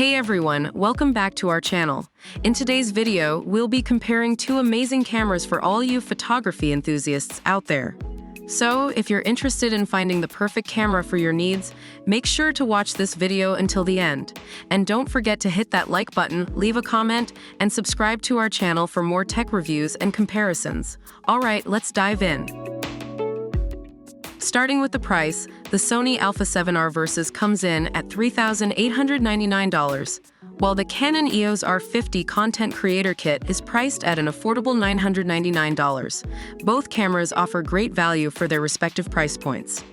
Hey everyone, welcome back to our channel. In today's video, we'll be comparing two amazing cameras for all you photography enthusiasts out there. So, if you're interested in finding the perfect camera for your needs, make sure to watch this video until the end. And don't forget to hit that like button, leave a comment, and subscribe to our channel for more tech reviews and comparisons. Alright, let's dive in. Starting with the price, the Sony α7R Versus comes in at $3,899, while the Canon EOS R50 Content Creator Kit is priced at an affordable $999. Both cameras offer great value for their respective price points.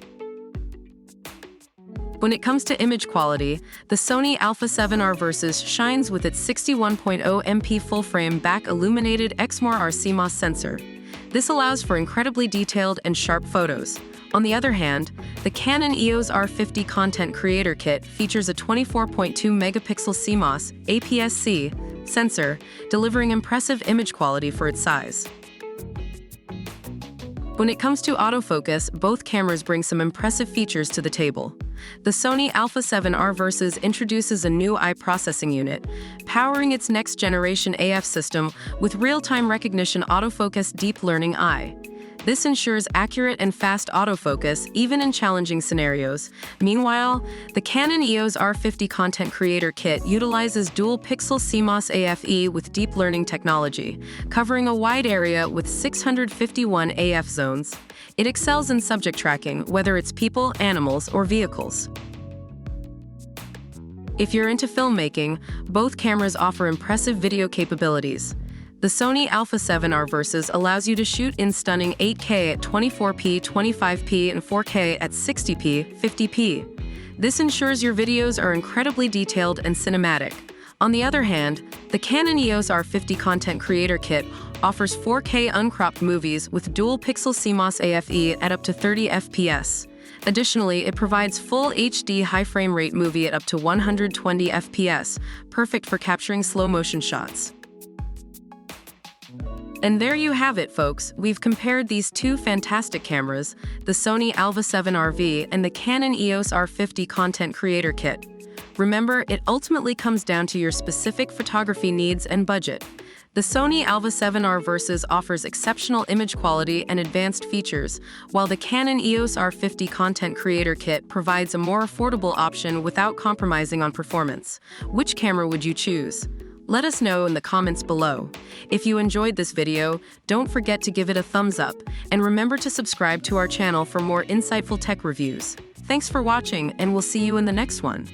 When it comes to image quality, the Sony α7R Versus shines with its 61.0 MP full-frame back-illuminated XMOR CMOS sensor. This allows for incredibly detailed and sharp photos. On the other hand, the Canon EOS R50 Content Creator Kit features a 24.2 megapixel CMOS APS-C sensor, delivering impressive image quality for its size. When it comes to autofocus, both cameras bring some impressive features to the table. The Sony α7R Versus introduces a new eye processing unit, powering its next-generation AF system with real-time recognition autofocus deep learning eye. This ensures accurate and fast autofocus, even in challenging scenarios. Meanwhile, the Canon EOS R50 Content Creator Kit utilizes dual-pixel CMOS AFE with deep learning technology, covering a wide area with 651 AF zones. It excels in subject tracking, whether it's people, animals, or vehicles. If you're into filmmaking, both cameras offer impressive video capabilities. The Sony α7R Versus allows you to shoot in stunning 8K at 24p, 25p, and 4K at 60p, 50p. This ensures your videos are incredibly detailed and cinematic. On the other hand, the Canon EOS R50 Content Creator Kit offers 4K uncropped movies with dual-pixel CMOS AFE at up to 30 FPS. Additionally, it provides full HD high frame rate movie at up to 120 FPS, perfect for capturing slow-motion shots. And there you have it, folks. We've compared these two fantastic cameras, the Sony α7RV and the Canon EOS R50 Content Creator Kit. Remember, it ultimately comes down to your specific photography needs and budget. The Sony α7R Versus offers exceptional image quality and advanced features, while the Canon EOS R50 Content Creator Kit provides a more affordable option without compromising on performance. Which camera would you choose? Let us know in the comments below. If you enjoyed this video, don't forget to give it a thumbs up, and remember to subscribe to our channel for more insightful tech reviews. Thanks for watching, and we'll see you in the next one.